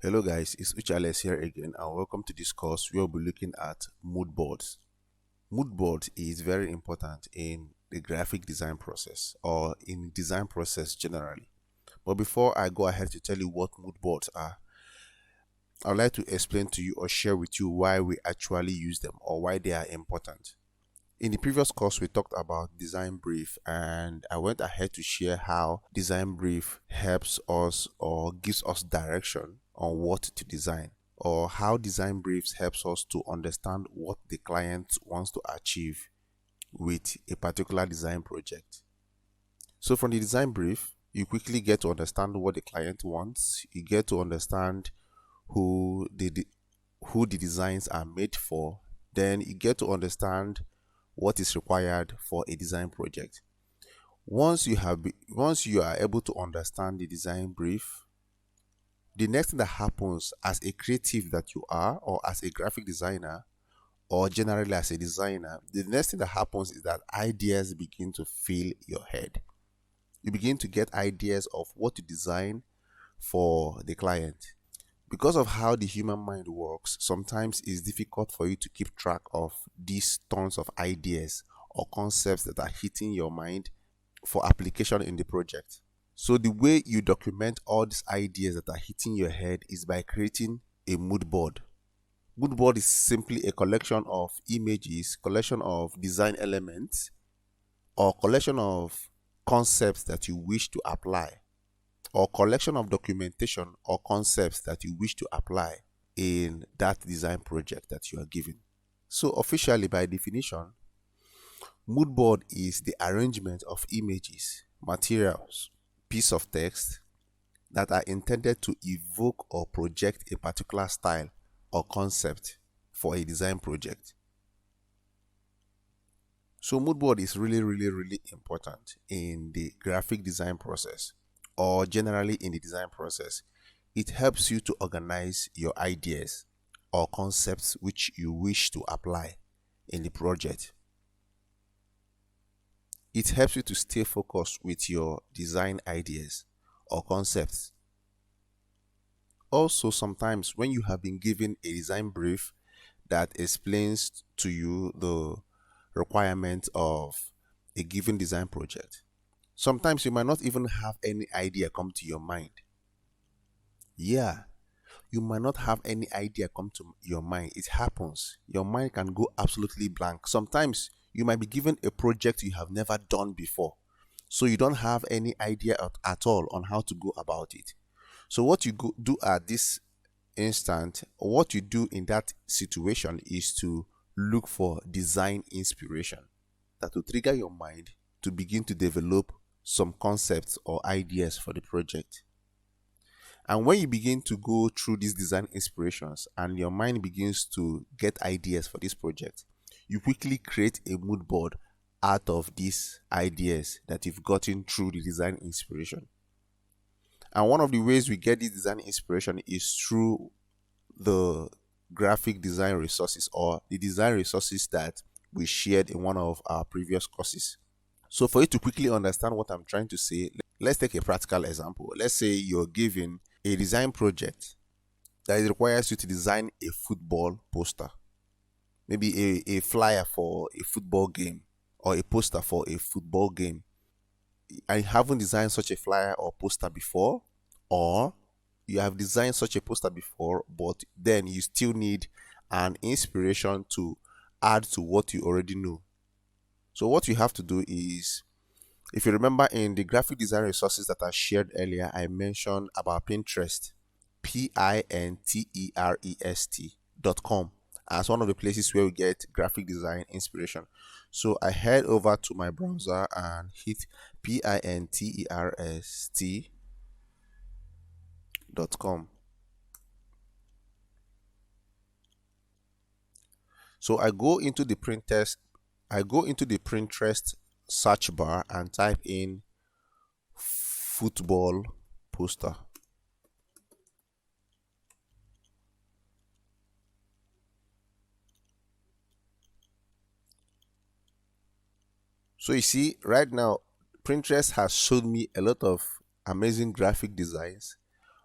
Hello guys, it's Uchales here again and welcome to this course where we'll be looking at mood boards. Mood board is very important in the graphic design process or in design process generally. But before I go ahead to tell you what mood boards are, I'd like to explain to you or share with you why we actually use them or why they are important. In the previous course, we talked about design brief and I went ahead to share how design brief helps us or gives us direction on what to design, or how design briefs helps us to understand what the client wants to achieve with a particular design project. So from the design brief, you quickly get to understand what the client wants. You get to understand who the designs are made for. Then you get to understand what is required for a design project. Once you are able to understand the design brief, the next thing that happens as a creative that you are, or as a graphic designer, or generally as a designer, the next thing that happens is that ideas begin to fill your head. You begin to get ideas of what to design for the client. Because of how the human mind works, sometimes it's difficult for you to keep track of these tons of ideas or concepts that are hitting your mind for application in the project. So the way you document all these ideas that are hitting your head is by creating a mood board. Mood board is simply a collection of images, collection of design elements, or collection of concepts that you wish to apply, or collection of documentation or concepts that you wish to apply in that design project that you are given. So officially, by definition, mood board is the arrangement of images, materials, piece of text that are intended to evoke or project a particular style or concept for a design project. So mood board is really important in the graphic design process, or generally in the design process. It helps you to organize your ideas or concepts which you wish to apply in the project. It helps you to stay focused with your design ideas or concepts. Also, sometimes when you have been given a design brief that explains to you the requirements of a given design project, sometimes you might not even have any idea come to your mind. Yeah, you might not have any idea come to your mind. It happens. Your mind can go absolutely blank. Sometimes you might be given a project you have never done before, so you don't have any idea at all on how to go about it. So what you do at this instant, or what you do in that situation, is to look for design inspiration that will trigger your mind to begin to develop some concepts or ideas for the project. And when you begin to go through these design inspirations and your mind begins to get ideas for this project, you quickly create a mood board out of these ideas that you've gotten through the design inspiration. And one of the ways we get this design inspiration is through the graphic design resources, or the design resources that we shared in one of our previous courses. So for you to quickly understand what I'm trying to say, let's take a practical example. Let's say you're given a design project that requires you to design a football poster, maybe a flyer for a football game, or a poster for a football game. I haven't designed such a flyer or poster before, or you have designed such a poster before, but then you still need an inspiration to add to what you already know. So what you have to do is, if you remember in the graphic design resources that I shared earlier, I mentioned about Pinterest, Pinterest.com, as one of the places where we get graphic design inspiration. So I head over to my browser and hit Pinterest.com. So I go into the Pinterest search bar and type in football poster. So you see, right now, Pinterest has shown me a lot of amazing graphic designs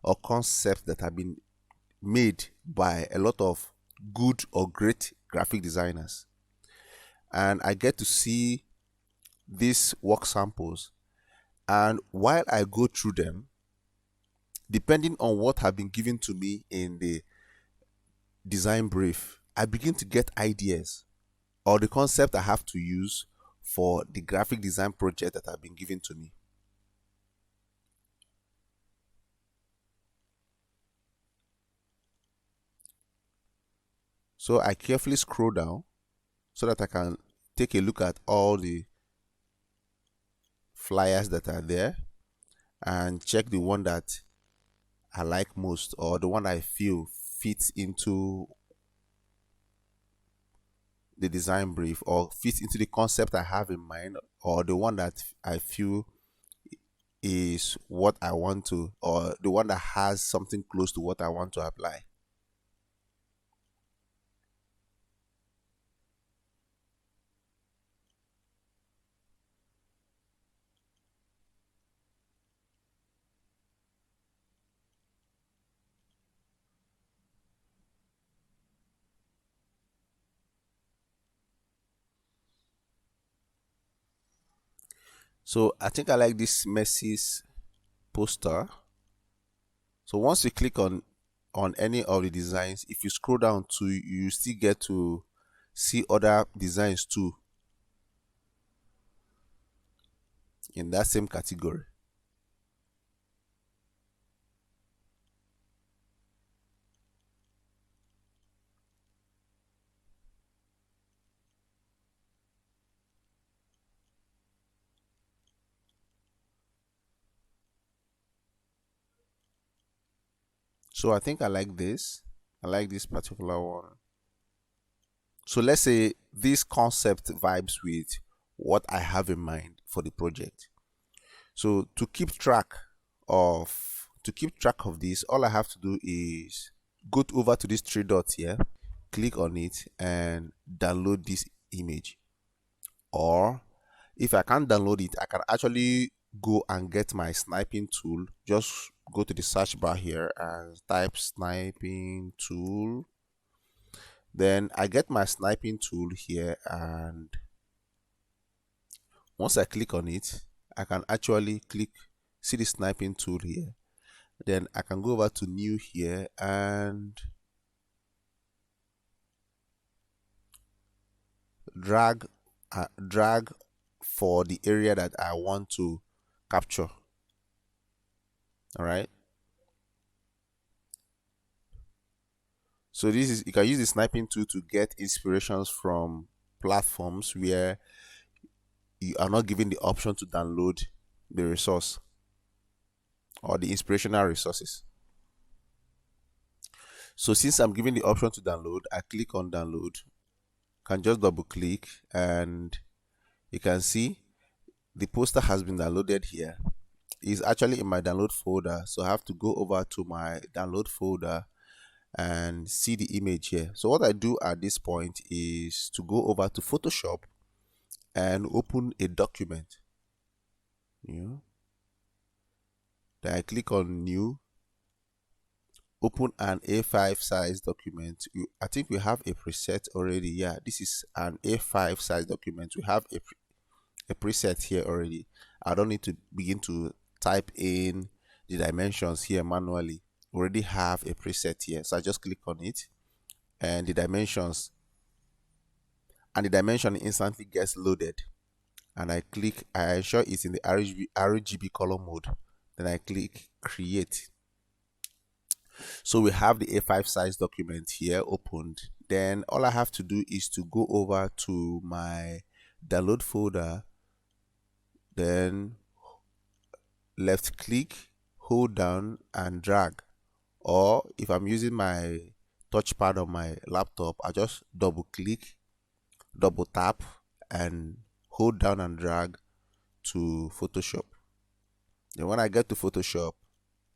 or concepts that have been made by a lot of good or great graphic designers, and I get to see these work samples. And while I go through them, depending on what have been given to me in the design brief, I begin to get ideas or the concept I have to use for the graphic design project that have been given to me. So I carefully scroll down so that I can take a look at all the flyers that are there and check the one that I like most, or the one I feel fits into the design brief or fits into the concept I have in mind, or the one that I feel is what I want to, or the one that has something close to what I want to apply. So I think I like this Messi's poster. So once you click on any of the designs, if you scroll down to, you still get to see other designs too in that same category. So I think I like this. I like this particular one. So let's say this concept vibes with what I have in mind for the project. So to keep track of this, all I have to do is go over to this three dots here, click on it, and download this image. Or if I can't download it, I can actually go and get my sniping tool. Just go to the search bar here and type sniping tool. Then I get my sniping tool here, and once I click on it, I can actually see the sniping tool here. Then I can go over to new here and drag for the area that I want to capture. All right. So this is, you can use the sniping tool to get inspirations from platforms where you are not given the option to download the resource or the inspirational resources. So since I'm given the option to download, I click on download, can just double click, and you can see the poster has been downloaded here. It's actually in my download folder, so I have to go over to my download folder and see the image here. So what I do at this point is to go over to Photoshop and open a document. Then I click on new, open an A5 size document. I think we have a preset already. Yeah, this is an A5 size document. We have a preset here already. I don't need to begin to type in the dimensions here manually. We already have a preset here, so I just click on it, and the dimension instantly gets loaded. And I ensure it's in the RGB color mode. Then I click create. So we have the A5 size document here opened. Then all I have to do is to go over to my download folder, then left click, hold down and drag. Or if I'm using my touchpad on my laptop, I just double click, double tap, and hold down and drag to Photoshop. Then when I get to Photoshop,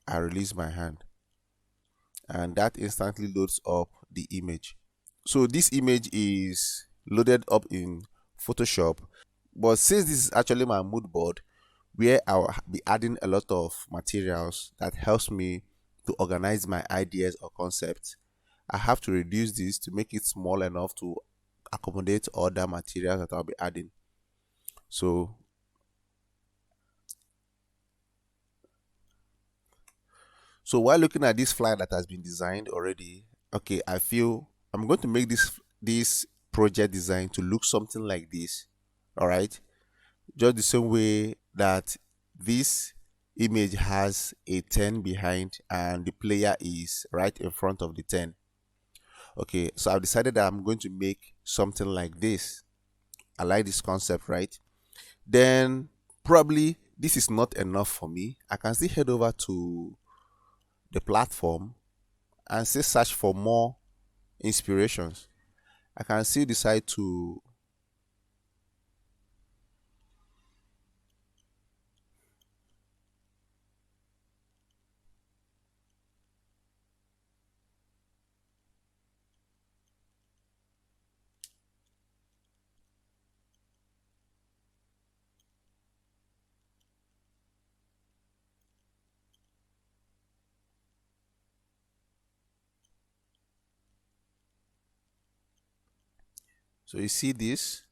I release my hand, and that instantly loads up the image. So this image is loaded up in Photoshop, but since this is actually my mood board where I'll be adding a lot of materials that helps me to organize my ideas or concepts, I have to reduce this to make it small enough to accommodate other materials that I'll be adding. So while looking at this flyer that has been designed already, okay, I feel I'm going to make this project design to look something like this. All right, just the same way that this image has a 10 behind and the player is right in front of the 10. Okay, so I've decided that I'm going to make something like this. I like this concept, right? Then probably this is not enough for me. I can still head over to the platform and still search for more inspirations. I can still decide to, so you see this.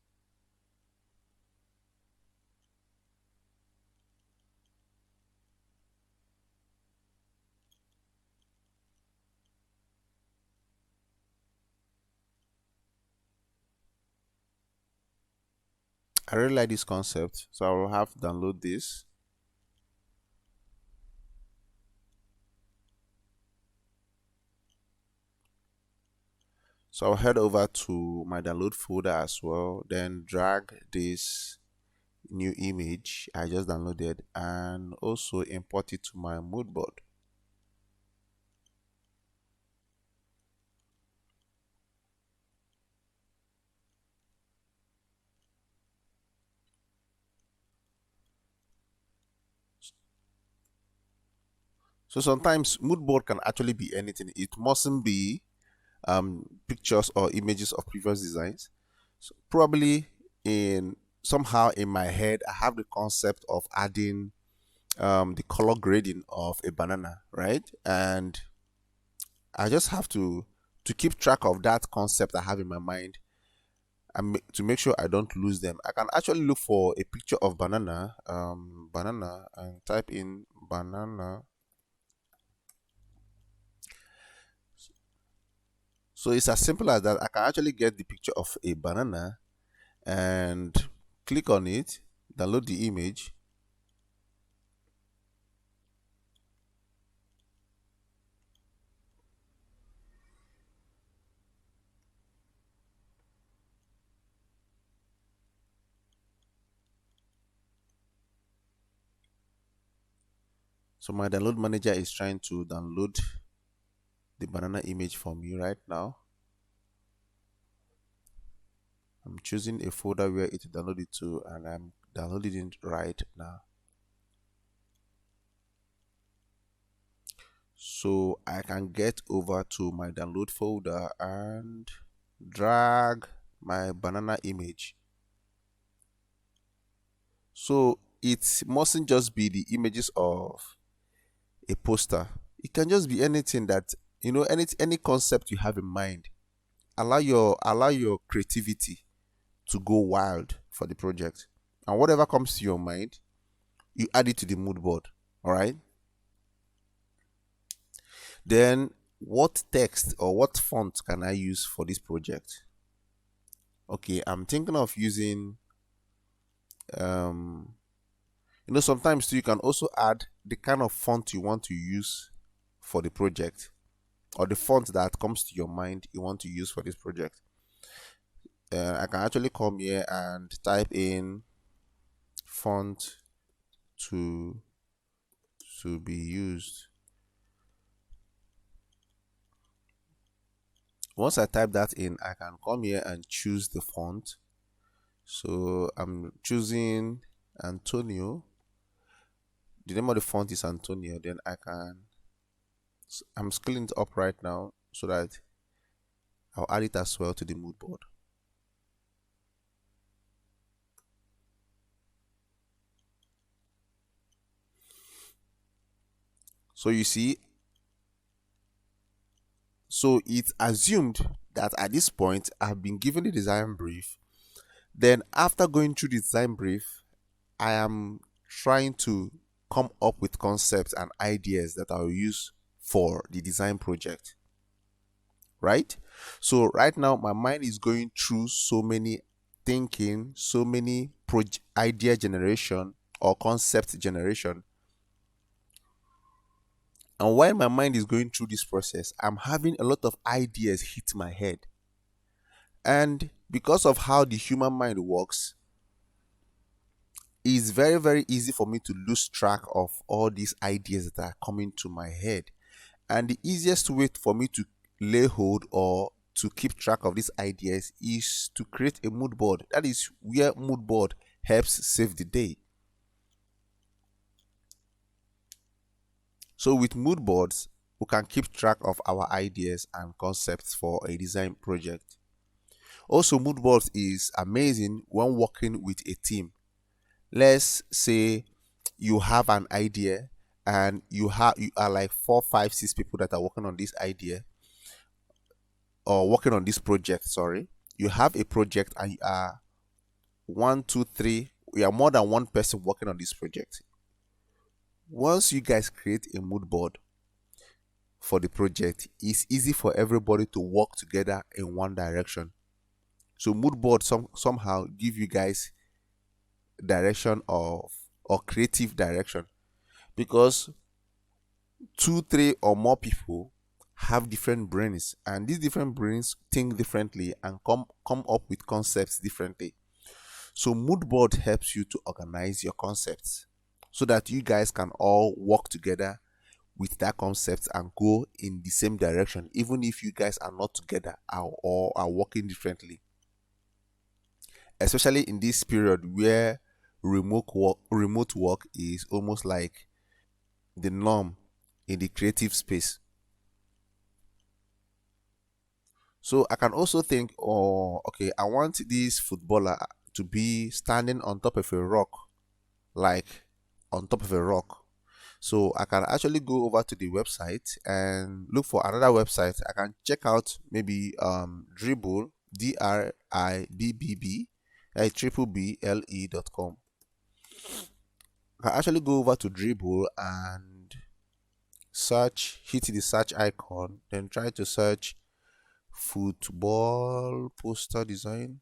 I really like this concept, so I will have to download this. So I'll head over to my download folder as well, then drag this new image I just downloaded and also import it to my Moodboard. So sometimes Moodboard can actually be anything. It mustn't be pictures or images of previous designs. So probably in somehow in my head, I have the concept of adding the color grading of a banana, right? And I just have to keep track of that concept I have in my mind and to make sure I don't lose them. I can actually look for a picture of banana and type in banana. So it's as simple as that. I can actually get the picture of a banana and click on it, download the image. So my download manager is trying to download the banana image for me right now. I'm choosing a folder where it download it to, and I'm downloading it right now. So I can get over to my download folder and drag my banana image. So it mustn't just be the images of a poster. It can just be anything that, any concept you have in mind. Allow your creativity to go wild for the project. And whatever comes to your mind, you add it to the mood board. All right. Then what text or what font can I use for this project? Okay, I'm thinking of using um sometimes too, you can also add the kind of font you want to use for the project, or the font that comes to your mind you want to use for this project. I can actually come here and type in font to be used. Once I type that in, I can come here and choose the font. So I'm choosing Antonio. The name of the font is Antonio. Then I'm scaling it up right now so that I'll add it as well to the mood board. So you see, So it's assumed that at this point I've been given the design brief. Then after going through the design brief, I am trying to come up with concepts and ideas that I'll use for the design project. Right? So right now my mind is going through so many thinking, so many idea generation or concept generation. And while my mind is going through this process, I'm having a lot of ideas hit my head. And because of how the human mind works, it's very, very easy for me to lose track of all these ideas that are coming to my head. And the easiest way for me to lay hold or to keep track of these ideas is to create a mood board. That is where mood board helps save the day. So with mood boards, we can keep track of our ideas and concepts for a design project. Also, mood boards is amazing when working with a team. Let's say you have an idea and you are like 4, 5, 6 people that are working on this idea or working on this project. Sorry, you have a project and you are 1, 2, 3. We are more than one person working on this project. Once you guys create a mood board for the project, it's easy for everybody to work together in one direction. So mood board somehow give you guys direction of or creative direction, because 2, 3 or more people have different brains, and these different brains think differently and come up with concepts differently. So mood board helps you to organize your concepts so that you guys can all work together with that concept and go in the same direction, even if you guys are not together or are working differently. Especially in this period where remote work is almost like the norm in the creative space. So I can also think, oh, okay, I want this footballer to be standing on top of a rock, like on top of a rock. So I can actually go over to the website and look for another website. I can check out maybe Dribble, DRIBBB, BBBLE.com. I can actually go over to Dribble and hit the search icon, then try to search football poster design.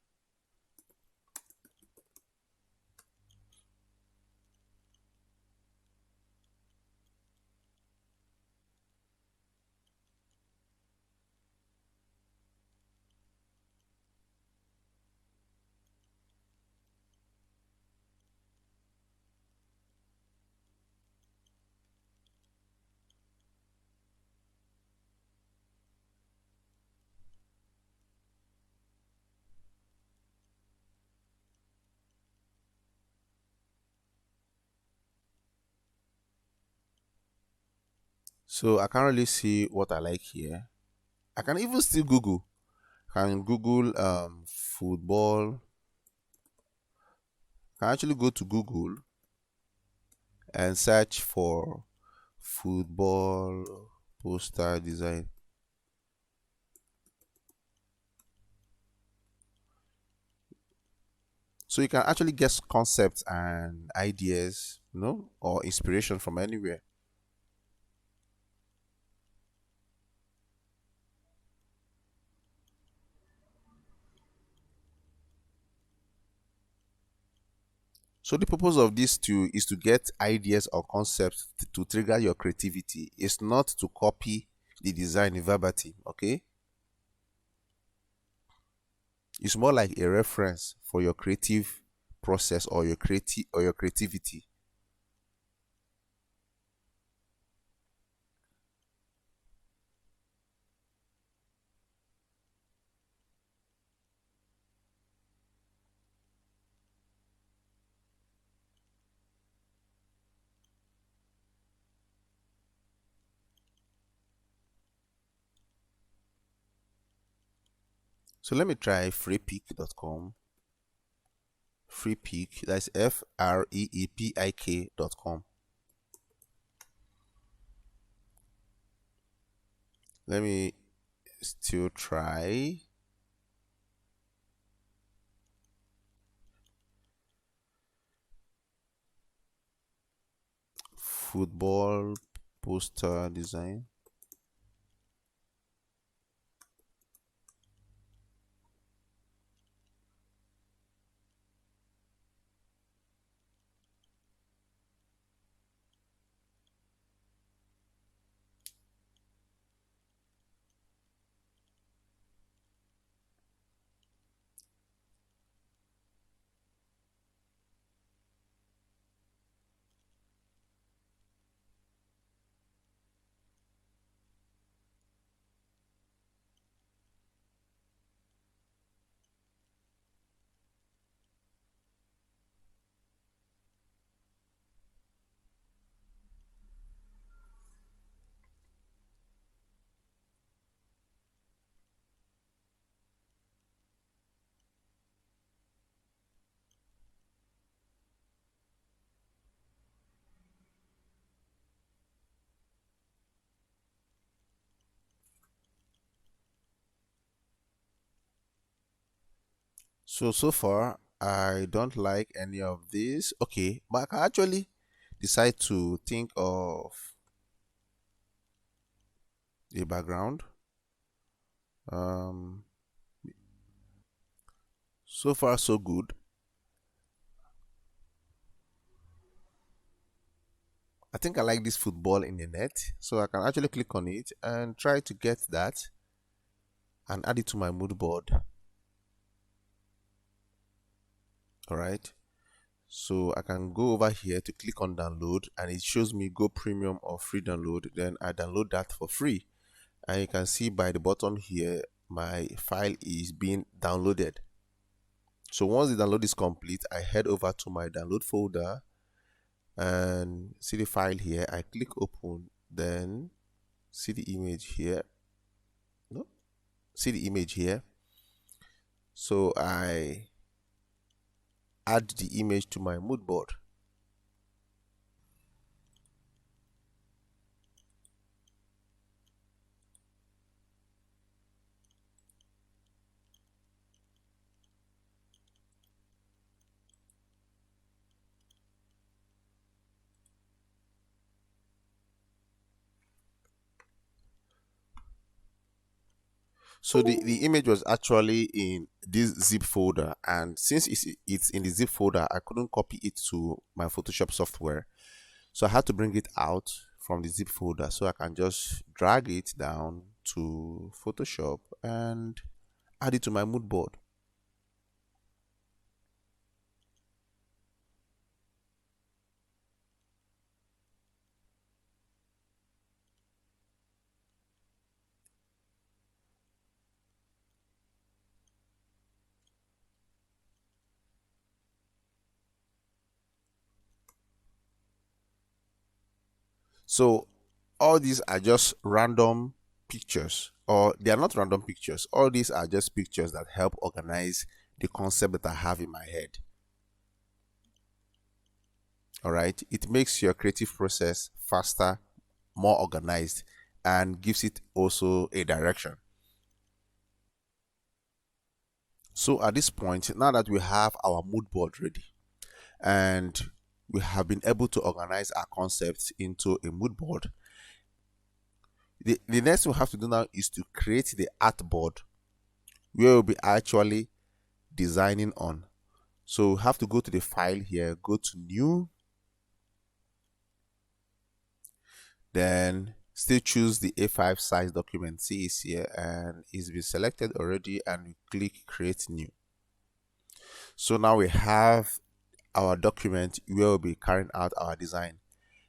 So I can't really see what I like here. I can even still Google. I can Google football. I can actually go to Google and search for football poster design. So you can actually get concepts and ideas, or inspiration from anywhere. So the purpose of this too is to get ideas or concepts to trigger your creativity. It's not to copy the design verbatim, okay? It's more like a reference for your creative process or your creativity. So let me try freepik.com. Freepik, that's FREEPIK.com. Let me still try. Football poster design. So far, I don't like any of these. Okay, but I can actually decide to think of a background. Um, so far so good. I think I like this football in the net, so I can actually click on it and try to get that and add it to my mood board. All right. So I can go over here to click on download and it shows me go premium or free download. Then I download that for free. And you can see by the bottom here, my file is being downloaded. So once the download is complete, I head over to my download folder and see the file here. I click open, then see the image here. No, see the image here. So I add the image to my mood board. So the image was actually in this zip folder, and since it's in the zip folder, I couldn't copy it to my Photoshop software. So I had to bring it out from the zip folder, so I can just drag it down to Photoshop and add it to my mood board. So all these are just random pictures, or they are not random pictures. All these are just pictures that help organize the concept that I have in my head. All right, it makes your creative process faster, more organized, and gives it also a direction. So at this point, now that we have our mood board ready and we have been able to organize our concepts into a mood board, the next thing we have to do now is to create the artboard where we'll be actually designing on. So we have to go to the file here, go to new, then still choose the A5 size document. See, it's here and it's been selected already, and we click create new. So now we have our document where we'll be carrying out our design.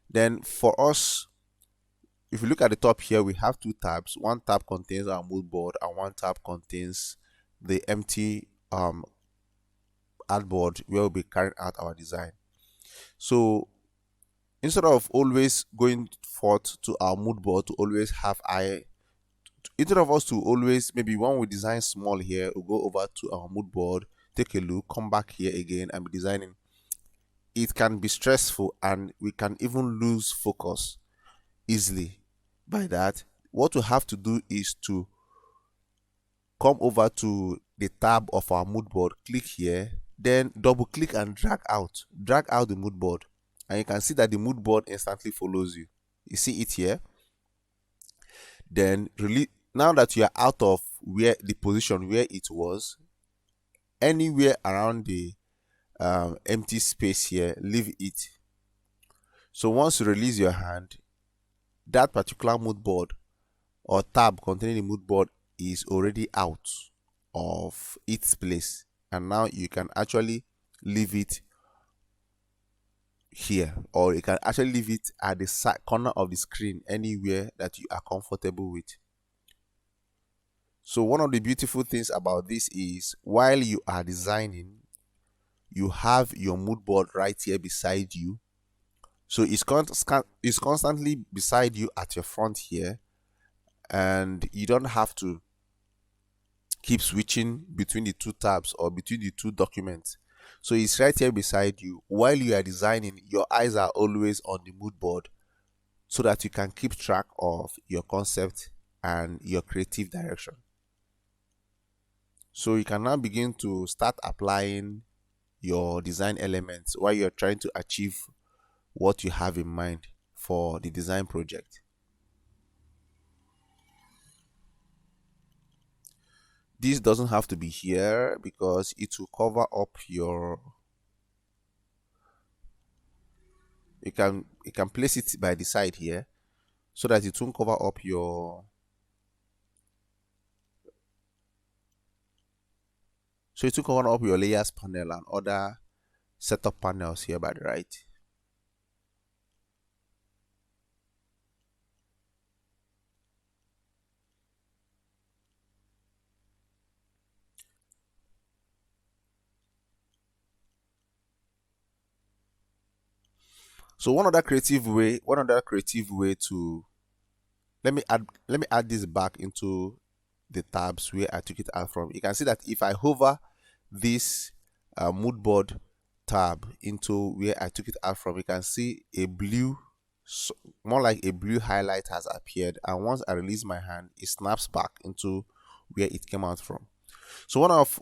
Then for us, if you look at the top here, we have two tabs. One tab contains our mood board and one tab contains the empty artboard where we'll be carrying out our design. So instead of always going forth to our mood board to always have instead of us to always, maybe when we design small here, we'll go over to our mood board, take a look, come back here again and be designing. It can be stressful and we can even lose focus easily by that. What we have to do is to come over to the tab of our mood board, click here, then double click and drag out the mood board, and you can see that the mood board instantly follows you. You see it here. Then really, now that you are out of where the position where it was, anywhere around the empty space here, leave it. So once you release your hand, that particular mood board or tab containing the mood board is already out of its place, and now you can actually leave it here, or you can actually leave it at the side corner of the screen, anywhere that you are comfortable with. So one of the beautiful things about this is, while you are designing, you have your mood board right here beside you. So it's constantly beside you at your front here, and you don't have to keep switching between the two tabs or between the two documents. So it's right here beside you. While you are designing, your eyes are always on the mood board, so that you can keep track of your concept and your creative direction. So you can now begin to start applying your design elements while you're trying to achieve what you have in mind for the design project. This doesn't have to be here because it will cover up your, you can place it by the side here so that it won't cover up your, so it will cover up your layers panel and other setup panels here by the right. So one other creative way to, let me add this back into the tabs where I took it out from. You can see that if I hover this mood board tab into where I took it out from, you can see a blue, more like a blue highlight has appeared, and once I release my hand, it snaps back into where it came out from. So one of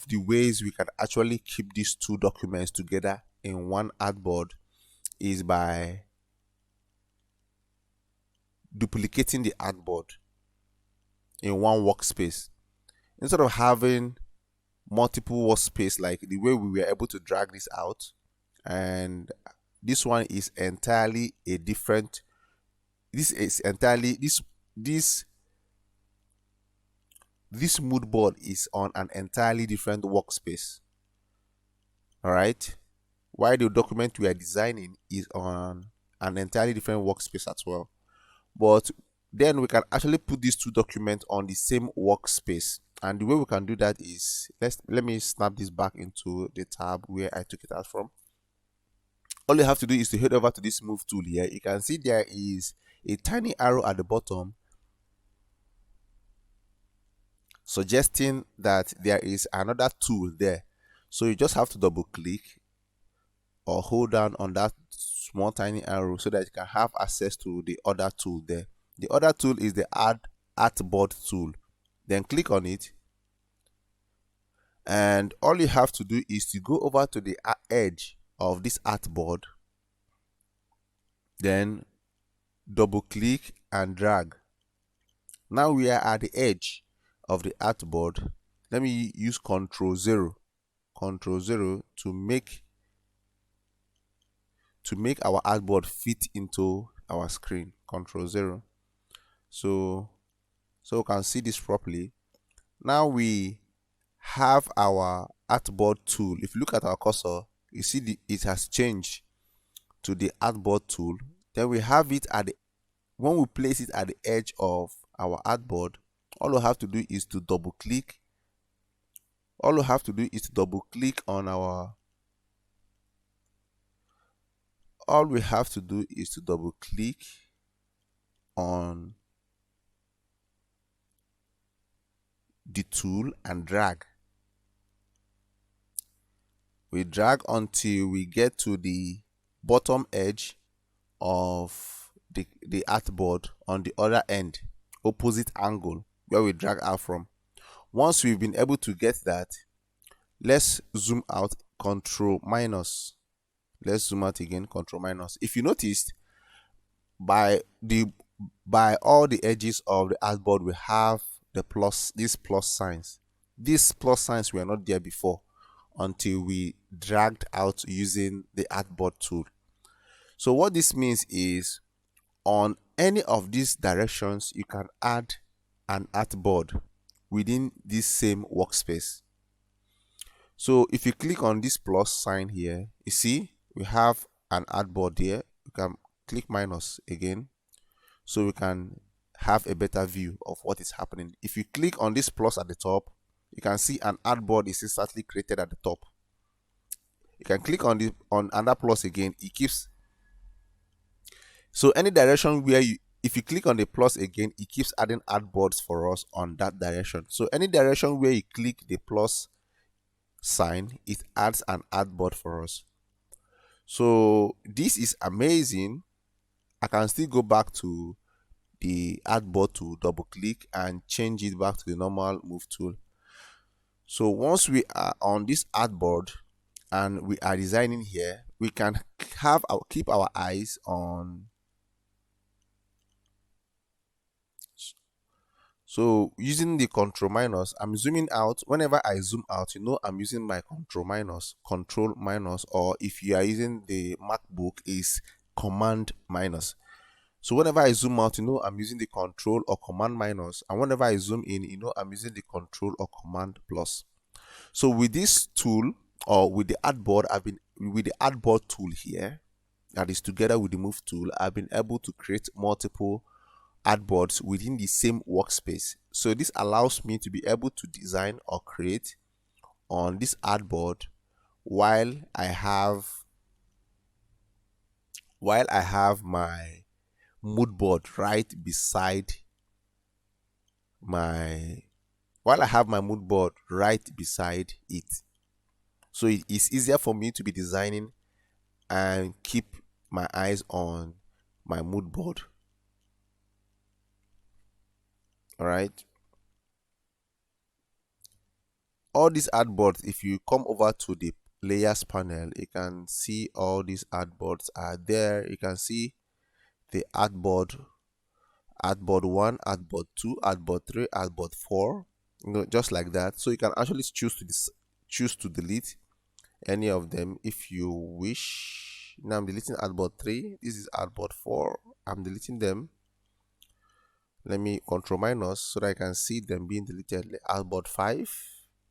the ways we can actually keep these two documents together in one artboard is by duplicating the artboard in one workspace. Instead of having multiple workspace like the way we were able to drag this out, and this one is entirely a different, this mood board is on an entirely different workspace. All right, while the document we are designing is on an entirely different workspace as well. But then we can actually put these two documents on the same workspace, and the way we can do that is, let me snap this back into the tab where I took it out from. All you have to do is to head over to this move tool here. You can see there is a tiny arrow at the bottom suggesting that there is another tool there. So you just have to double click or hold down on that small tiny arrow so that you can have access to the other tool there. The other tool is the Artboard tool. Then click on it, and all you have to do is to go over to the edge of this artboard, then double click and drag. Now we are at the edge of the artboard. Let me use Ctrl 0 to make our artboard fit into our screen. Ctrl 0. So we can see this properly. Now we have our artboard tool. If you look at our cursor, you see it has changed to the artboard tool. Then we have it at the, when we place it at the edge of our artboard, all we have to do is to double click. On our, all we have to do is to double click on the tool and drag. We drag until we get to the bottom edge of the artboard on the other end, opposite angle. where we drag out from. Once we've been able to get that, let's zoom out, control minus. Let's zoom out again, control minus. If you noticed, by the by all the edges of the artboard, we have these plus signs. These plus signs were not there before until we dragged out using the artboard tool. So what this means is, on any of these directions, you can add an artboard within this same workspace. So if you click on this plus sign here, you see we have an artboard here. You can click minus again, so we can have a better view of what is happening. If you click on this plus at the top, you can see an artboard is instantly created at the top. You can click on another plus again. It keeps, so any direction where if you click on the plus again, it keeps adding artboards for us on that direction. So any direction where you click the plus sign, it adds an artboard for us. So this is amazing. I can still go back to the artboard to double click and change it back to the normal move tool. So once we are on this artboard and we are designing here, we can keep our eyes on. So using the control minus, I'm zooming out. Whenever I zoom out, I'm using my control minus, or if you are using the MacBook, is command minus. So whenever I zoom out, I'm using the control or command minus, and whenever I zoom in, I'm using the control or command plus. So with this tool, or with the artboard, with the artboard tool here, that is together with the move tool, I've been able to create multiple artboards within the same workspace. So this allows me to be able to design or create on this artboard while I have my mood board right beside it. So it is easier for me to be designing and keep my eyes on my mood board. All right. All these artboards, if you come over to the layers panel, you can see all these artboards are there. You can see the artboard 1, artboard 2, artboard 3, artboard 4, just like that. So you can actually choose to delete any of them if you wish. Now I'm deleting artboard 3. This is artboard 4. I'm deleting them. Let me control minus so that I can see them being deleted. Artboard 5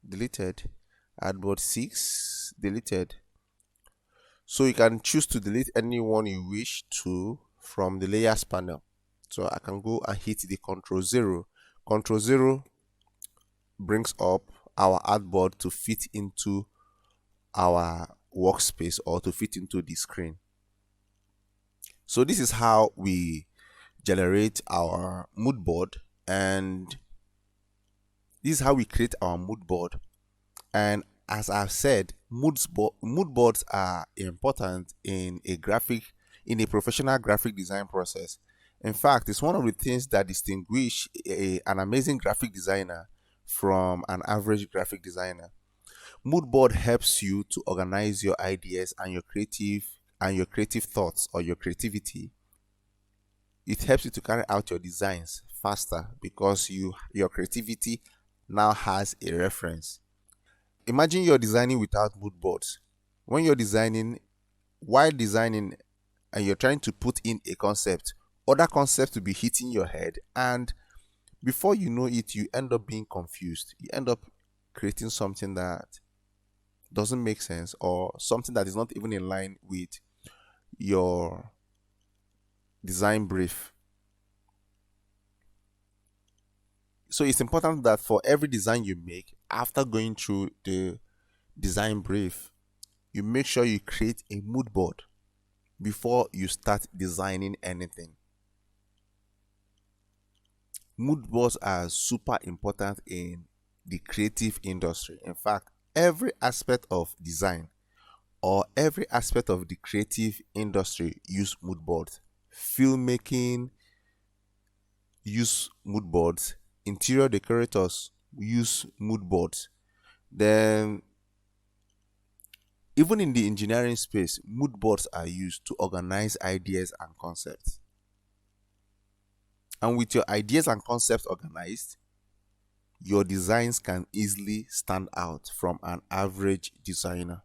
deleted, artboard 6 deleted. So you can choose to delete any one you wish to from the layers panel. So I can go and hit the control 0. Control 0 brings up our artboard to fit into our workspace or to fit into the screen. So this is how we generate our mood board, and this is how we create our mood board. And as I've said, mood boards are important in a professional graphic design process. In fact, it's one of the things that distinguish an amazing graphic designer from an average graphic designer. Mood board helps you to organize your ideas and your creative thoughts or your creativity. It helps you to carry out your designs faster because your creativity now has a reference. Imagine you're designing without mood boards. When you're designing, while designing, and you're trying to put in a concept, other concepts will be hitting your head, and before you know it, you end up being confused. You end up creating something that doesn't make sense, or something that is not even in line with your design brief. So it's important that for every design you make, after going through the design brief, you make sure you create a mood board before you start designing anything. Mood boards are super important in the creative industry. In fact, every aspect of design or every aspect of the creative industry use mood boards. Filmmaking use mood boards. interior decorators use mood boards. Then even in the engineering space, mood boards are used to organize ideas and concepts. And with your ideas and concepts organized, your designs can easily stand out from an average designer.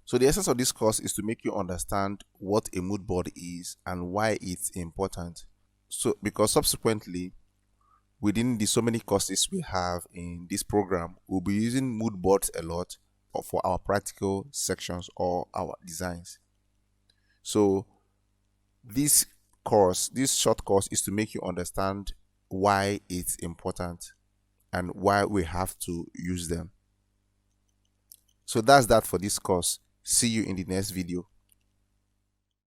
So the essence of this course is to make you understand what a mood board is and why it's important. So because subsequently, within the so many courses we have in this program, we'll be using mood boards a lot for our practical sections or our designs. So this short course is to make you understand why it's important and why we have to use them. So that's that for this course. See you in the next video.